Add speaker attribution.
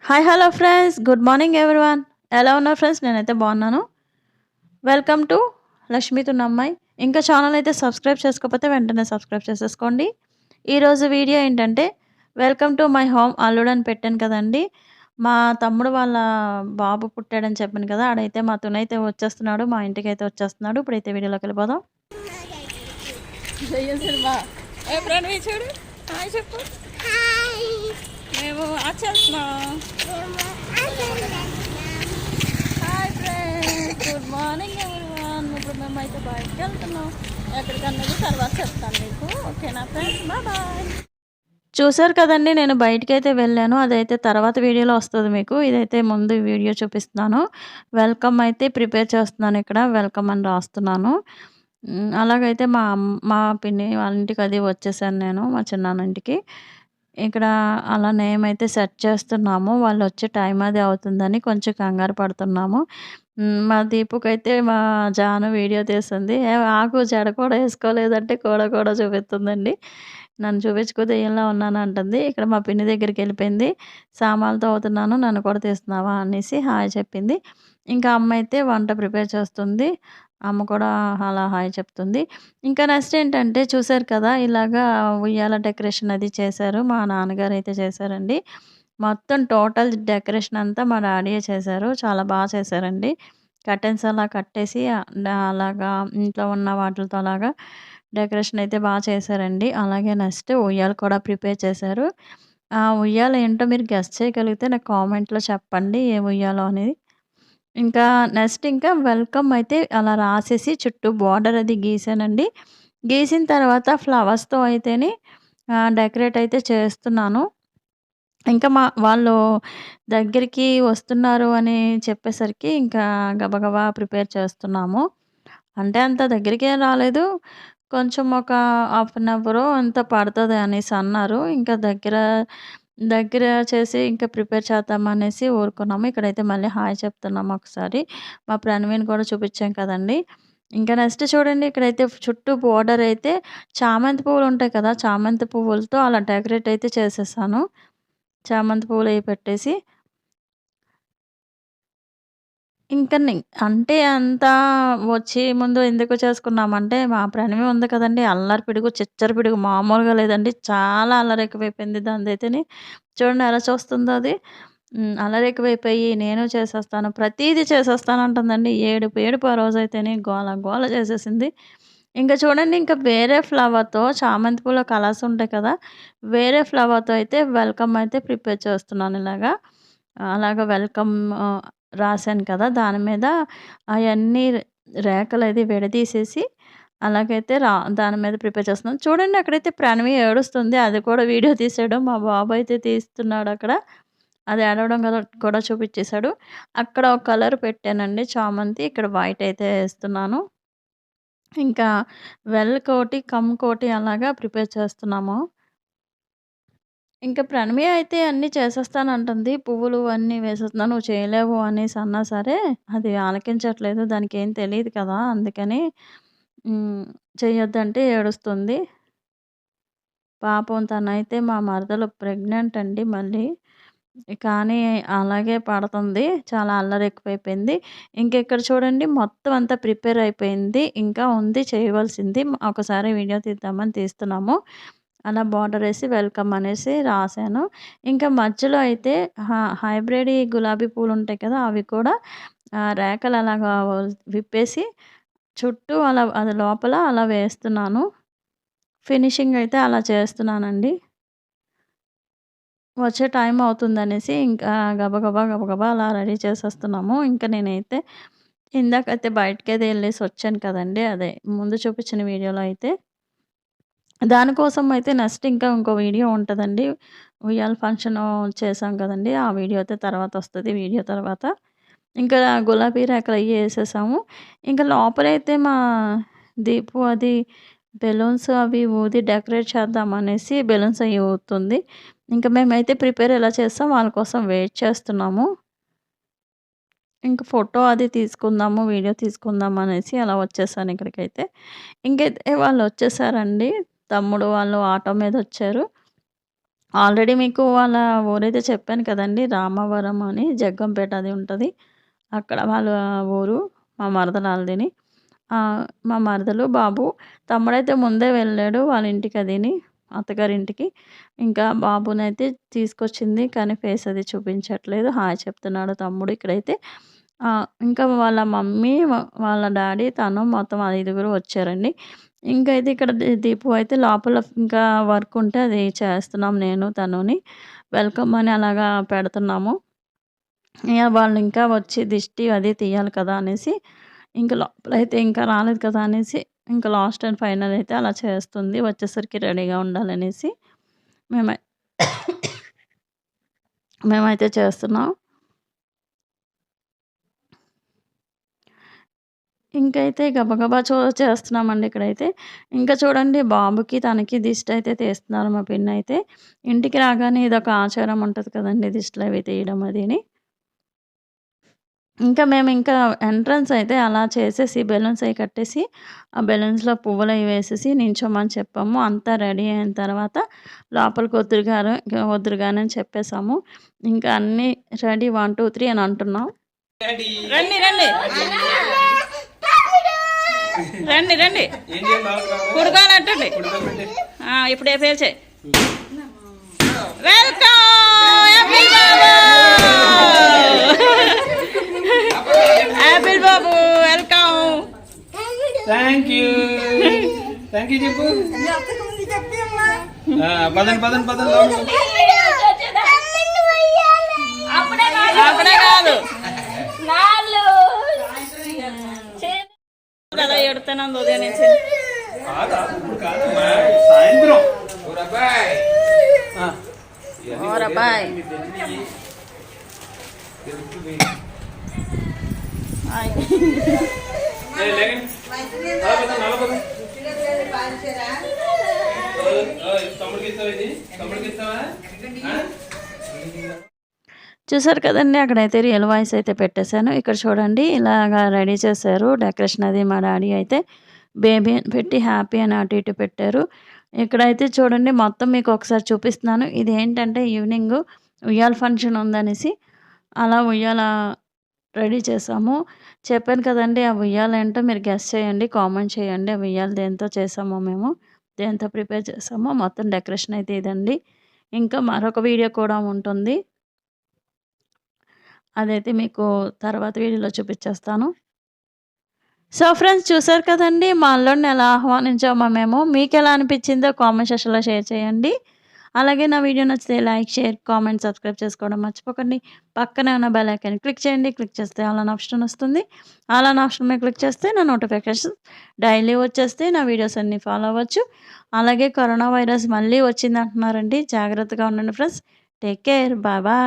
Speaker 1: Hi hello friends. Good morning everyone. ఎలా ఉన్నారు friends? నేనైతే బాగున్నాను. వెల్కమ్ టు లక్ష్మితో నమ్మాయి. ఇంకా ఛానల్ అయితే సబ్స్క్రైబ్ చేసుకోకపోతే వెంటనే సబ్స్క్రైబ్ చేసేసుకోండి. ఈరోజు వీడియో ఏంటంటే వెల్కమ్ టు మై హోమ్ అల్లుడని పెట్టాను కదండీ. మా తమ్ముడు వాళ్ళ బాబు పుట్టాడని చెప్పాను కదా! ఆడైతే మా తునైతే వచ్చేస్తున్నాడు. మా ఇంటికైతే వచ్చేస్తున్నాడు. ఇప్పుడైతే వీడియోలోకి వెళ్ళిపోదాం. దెయ్యం సినిమా. ఏ ప్రణవి చూడు. హాయ్ చెప్పు. మేము వచ్చేస్తున్నాం. Hi friends. Good morning everyone. ఇప్పుడు మేమైతే బయటకు వెళ్తున్నాం. ఎక్కడికన్నది తర్వాత చెప్తాను మీకు. ఓకేనా ఫ్రెండ్స్? బాయ్. చూసారు కదండీ! నేను బయటికైతే వెళ్ళాను. అదైతే తర్వాత వీడియోలో వస్తది మీకు. ఇదైతే ముందు వీడియో చూపిస్తున్నాను. వెల్కమ్ అయితే ప్రిపేర్ చేస్తున్నాను ఇక్కడ. వెల్కమ్ అని రాస్తున్నాను. అలాగైతే మా పిన్ని వాళ్ళ ఇంటికి అది వచ్చేసాను నేను. మా చిన్నాన్న ఇంటికి. ఇక్కడ అలా నేమ్ అయితే సెట్ చేస్తున్నాము. వాళ్ళొచ్చే టైం అది అవుతుందని కొంచెం కంగారు పడుతున్నాము. మా దీపుకైతే మా జాను వీడియో తీస్తుంది. "ఏ ఆగు జడ కూడా ఏసుకోలేదంటే" కూడా చూపిస్తుందండి. నన్ను చూపించుకో దెయ్యంలా ఉన్నానంటుంది. ఇక్కడ మా పిన్ని దగ్గరికెళ్ళిపోయింది. "సామాన్లు తోముతున్నాను నన్ను కూడా తీస్తున్నావా" అనేసి హాయ్ చెప్పింది. ఇంకా అమ్మ అయితే వంట ప్రిపేర్ చేస్తుంది. అమ్మ కూడా అలా హాయ్ చెప్తుంది. ఇంకా నెక్స్ట్ ఏంటంటే చూసారు కదా! ఇలాగా ఉయ్యాల డెకరేషన్ అది చేశారు. మా నాన్నగారైతే చేశారండి. మొత్తం టోటల్ డెకరేషన్ అంతా మా డాడీయే చేశారు. చాలా చేశారండి. కర్టెన్స్ అలా కట్టేసి అలాగా ఇంట్లో ఉన్న వాటిలతో అలాగా డెకరేషన్ అయితే చేశారండి. అలాగే నెక్స్ట్ ఉయ్యాల కూడా ప్రిపేర్ చేశారు. ఆ ఉయ్యాల ఏంటో మీరు గెస్ చేయగలిగితే నాకు కామెంట్‌లో చెప్పండి. ఏ ఉయ్యాలో అనేది. ఇంకా నెక్స్ట్ ఇంకా వెల్కమ్ అయితే అలా రాసేసి చుట్టూ బోర్డర్ అది గీసానండి. గీసిన తర్వాత ఫ్లవర్స్‌తో అయితేని డెకరేట్ అయితే చేస్తున్నాను. ఇంకా వాళ్ళు దగ్గరికి వస్తున్నారు అని చెప్పేసరికి ఇంకా గబగబా ప్రిపేర్ చేస్తున్నాము. అంటే అంత దగ్గరికేం రాలేదు. కొంచెం ఒక హాఫ్ అన్ అవరో ఎంతో పడతది అనేసి అన్నారు. ఇంకా దగ్గర చేసి ఇంకా ప్రిపేర్ చేద్దామనేసి ఊరుకున్నాము. ఇక్కడైతే మళ్ళీ హాయ్ చెప్తున్నాము ఒకసారి. మా ప్రణవిని కూడా చూపిచ్చాం కదండీ! ఇంకా నెక్స్ట్ చూడండి ఇక్కడైతే చుట్టూ బోర్డర్ అయితే చామంతి పువ్వులుంటాయి కదా! చామంతి పువ్వులతో అలా డెకరేట్ అయితే చేసేసాను. చామంతి పువ్వులయి పెట్టేసి ఇంకని అంటే అంతా వచ్చి ముందు ఎందుకు చేసుకున్నామంటే, మా ప్రణవి ఉంది కదండీ! అల్లరి పిడుగు, చిచ్చర పిడుగు మామూలుగా లేదండి. చాలా అల్లరి ఎక్కువైపోయింది దానిదైతేని. చూడండి ఎలా చూస్తుందో అది. అల్లరి ఎక్కువైపోయి నేను చేసేస్తాను, ప్రతీదీ చేసేస్తానంటుందండి. ఏడుపు ఏడుపు ఆ రోజైతేని గోల గోల చేసేసింది. ఇంక చూడండి ఇంక వేరే ఫ్లవర్‌తో చామంతి పూల కలర్స్ ఉంటాయి కదా! వేరే ఫ్లవర్‌తో అయితే వెల్కమ్ అయితే ప్రిపేర్ చేస్తున్నాను ఇలాగా. అలాగా వెల్కమ్ రాసాను కదా! దాని మీద అయన్నీ రేఖలది విడదీసేసి అలాగైతే దాని మీద ప్రిపేర్ చేస్తున్నాను. చూడండి అక్కడైతే ప్రణవి ఏడుస్తుంది. అది కూడా వీడియో తీసాడు. మా బాబయితే తీస్తున్నాడక్కడ. అది ఏడవడం కూడా చూపిచ్చేసాడు. అక్కడ ఒక కలర్ పెట్టానండి చామంతి. ఇక్కడ వైట్ అయితే ఏస్తున్నాను. ఇంకా కోటి, కమ్ కోటి అలాగా ప్రిపేర్ చేస్తున్నాము. ఇంక ప్రణవి అయితే అన్నీ చేసేస్తానంటుంది. పువ్వులు అన్నీ వేసేస్తున్నా. "నువ్వు చేయలేవు" అనేసి అన్నా సరే, అది ఆలకించట్లేదు. దానికేం తెలీదు కదా! అందుకని హ్మ్. చెయ్యొద్దంటే ఏడుస్తుంది. పాపం తనైతే మా మరదలు ప్రెగ్నెంట్ అండి మళ్ళీ. కానీ అలాగే పడుతుంది. చాలా అల్లరి ఎక్కువైపోయింది. ఇంకిక్కడ చూడండి మొత్తం అంతా ప్రిపేర్ అయిపోయింది. ఇంకా ఉంది చేయవలసింది. ఒకసారి వీడియో తీద్దామని తీస్తున్నాము. అలా బార్డరేసి వెల్కమ్ అనేసి రాసాను. ఇంకా మధ్యలో అయితే హైబ్రిడ్ గులాబీ పూలుంటాయి కదా! అవి కూడా రేఖలు అలాగా విప్పేసి చుట్టూ అలా అది లోపల అలా వేస్తున్నాను. ఫినిషింగ్ అయితే అలా చేస్తున్నానండి. వచ్చే టైం అవుతుందనేసి ఇంకా గబగబా అలా రెడీ చేసేస్తున్నాము. ఇంకా నేనైతే ఇందాకైతే బయటికైతే ఎళ్ళేసొచ్చాను కదండీ! అదే ముందు చూపించిన వీడియోలో అయితే. దానికోసం అయితే నెక్స్ట్ ఇంకా ఇంకో వీడియో ఉంటదండి. ఉయ్యాల ఫంక్షను చేశాం కదండీ! ఆ వీడియో అయితే తర్వాతొస్తది వీడియో తర్వాత. ఇంకా గులాబీ రేకులయ్యి ఏసేసాము. ఇంకా లోపలైతే మా దీపు అది బెలూన్స్ అవి ఊది డెకరేట్ చేద్దామనేసి బెలూన్స్ అయి ఊదుతుంది. ఇంక మేమైతే ప్రిపేర్ ఎలా చేస్తాం వాళ్ళ కోసం వెయిట్ చేస్తున్నాము. ఇంక ఫోటో అది తీసుకుందాము, వీడియో తీసుకుందాం అనేసి అలా వచ్చేసాను ఇక్కడికైతే. ఇంకైతే వాళ్ళొచ్చేసారండి. తమ్ముడు వాళ్ళు ఆటో మీదొచ్చారు. ఆల్రెడీ మీకు వాళ్ళ ఊరైతే చెప్పాను కదండీ! రామవరం అని జగ్గంపేట అది ఉంటది. అక్కడ వాళ్ళ ఊరు మా మరదలాళ్ళదిని. మా మరదలు, బాబు, తమ్ముడైతే ముందే వెళ్ళాడు వాళ్ళ ఇంటికి అదిని, అత్తగారింటికి. ఇంకా బాబునైతే తీసుకొచ్చింది కానీ ఫేస్ అది చూపించట్లేదు. హాయ్ చెప్తున్నాడు తమ్ముడు ఇక్కడైతే. ఇంకా వాళ్ళ మమ్మీ, వాళ్ళ డ్యాడీ, తను మొత్తం ఐదుగురు వచ్చారండి. ఇంకైతే ఇక్కడ దీపు అయితే లోపల ఇంకా వర్క్ ఉంటే అది చేస్తున్నాం నేను, తనుని. వెల్కమ్ అని అలాగా పెడుతున్నాము. ఇగ వాళ్ళింకా వచ్చి దిష్టి అది తీయాలి కదా అనేసి, ఇంక లోపలైతే ఇంకా రాలేదు కదా అనేసి, ఇంక లాస్ట్ అండ్ ఫైనల్ అయితే అలా చేస్తుంది. వచ్చేసరికి రెడీగా ఉండాలనేసి మేమై మేమైతే చేస్తున్నాం. ఇంకైతే గబగబా చేస్తున్నామండి ఇక్కడైతే. ఇంకా చూడండి బాబుకి, తనకి దిష్టయితే తీస్తున్నారు మా పిన్నయితే. ఇంటికి రాగానే ఇదొక ఆచారం ఉంటది కదండీ! దిష్టిలవి తీయడం అదిని. ఇంకా మేమింకా ఎంట్రన్స్ అయితే అలా చేసేసి బెలూన్స్ అయి కట్టేసి, ఆ బెలూన్స్‌లో పువ్వులయి వేసేసి నించోమని చెప్పాము. అంతా రెడీ అయిన తర్వాత లోపలికి వద్దురుగాని అని చెప్పేసాము. ఇంకా అన్నీ రెడీ 1, 2, 3 అని అంటున్నాం. రండి. రండి. రండి. రండి. కూడుకోవాలంటండి. ఇప్పుడు ఏ పేరు చేయి. Welcome Apple Babu. Apple Babu welcome.
Speaker 2: Thank you చెప్పు. పదండి
Speaker 1: అప్పుడే కాదు అలా ఎడుతాను ఉదయం నుంచి.
Speaker 2: సాయంత్రం
Speaker 1: ఓరబ్బాయ్ చూసారు కదండీ! అక్కడైతే రియల్ వాయిస్ అయితే పెట్టేశాను. ఇక్కడ చూడండి ఇలాగా రెడీ చేశారు. డెకరేషన్ అది మా డాడీ అయితే బేబీ అని పెట్టి హ్యాపీ అని అటు ఇటు పెట్టారు. ఇక్కడైతే చూడండి మొత్తం మీకు ఒకసారి చూపిస్తున్నాను. ఇదేంటంటే ఈవినింగు ఉయ్యాల ఫంక్షన్ ఉందనేసి అలా ఉయ్యాల రెడీ చేసాము. చెప్పాను కదండీ! ఆ ఉయ్యాల ఏంటో మీరు గెస్ చేయండి. కామెంట్ చేయండి. ఆ ఉయ్యాల దేనితో చేసామో మేము. దేనితో ప్రిపేర్ చేసామో మొత్తం డెకరేషన్ అయితే ఇదండి. ఇంకా మరొక వీడియో కూడా ఉంటుంది. అదైతే మీకు తర్వాత వీడియోలో చూపిచ్చేస్తాను. సో, ఫ్రెండ్స్ చూసారు కదండీ! మా అల్లుడిని ఎలా ఆహ్వానించామో మేము. మీకెలా అనిపిచ్చిందో కామెంట్ సెక్షన్‌లో షేర్ చేయండి. అలాగే నా వీడియో నచ్చితే లైక్, షేర్, కామెంట్, సబ్స్క్రైబ్ చేసుకోవడం మర్చిపోకండి. పక్కనే ఉన్న బెల్ ఐకాన్ క్లిక్ చేయండి. క్లిక్ చేస్తే ఆల్ అనే ఆప్షన్ వస్తుంది. ఆల్ అనే ఆప్షన్ మీద క్లిక్ చేస్తే నా నోటిఫికేషన్స్ డైలీ వచ్చేస్తాయి. నా వీడియోస్ అన్నీ ఫాలో అవ్వచ్చు. అలాగే కరోనా వైరస్ మళ్ళీ వచ్చిందంటున్నారండి. జాగ్రత్తగా ఉండండి friends. Take care. Bye bye.